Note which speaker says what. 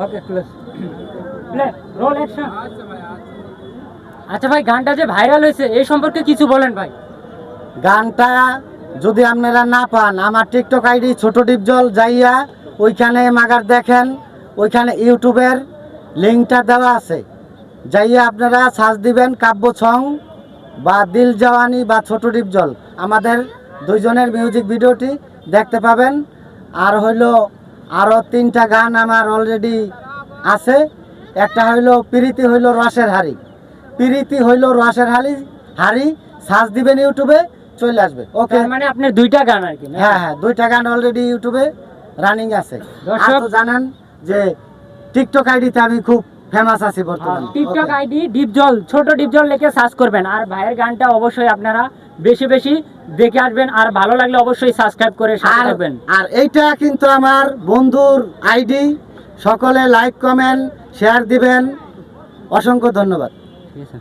Speaker 1: ওকে close play roll action. আচ্ছা ভাই, গানটা যে ভাইরাল হয়েছে এই সম্পর্কে কিছু বলেন ভাই।
Speaker 2: গানটা যদি আপনারা না পান, আমার টিকটক আইডি ছোট ডিপজল যাইয়া ওইখানে মাগার দেখেন, ওইখানে ইউটিউবের লিঙ্কটা দেওয়া আছে, যাইয়া আপনারা সার্চ দিবেন কাব্য ছং বা দিল জওয়ানি বা ছোট ডিপজল, আমাদের দুইজনের মিউজিক ভিডিওটি দেখতে পাবেন। আর হইলো আরও 3টা গান আমার অলরেডি আছে। একটা হইলো প্রীতি হইলো রসের হাড়ি, প্রীতি হইলো রসের হাড়ি সার্চ দিবেন ইউটিউবে, চলে আসবে। ওকে,
Speaker 1: মানে আপনার 2টা গান আর কি?
Speaker 2: হ্যাঁ হ্যাঁ, 2টা গান অলরেডি ইউটিউবে রানিং আছে। দর্শক জানেন যে টিকটক আইডিতে আমি খুব ফেমাস আছি বর্তমানে।
Speaker 1: টিকটক আইডি ডিপজল, ছোট ডিপজল লিখে সার্চ করবেন। আর ভাইয়ের গানটা অবশ্যই আপনারা বেশি বেশি দেখে আসবেন, আর ভালো লাগলে অবশ্যই সাবস্ক্রাইব করে সাথে থাকবেন।
Speaker 2: আর এইটা কিন্তু আমার বন্ধুর আইডি, সকলে লাইক কমেন্ট শেয়ার দিবেন। অসংখ্য ধন্যবাদ।
Speaker 1: ঠিক আছে।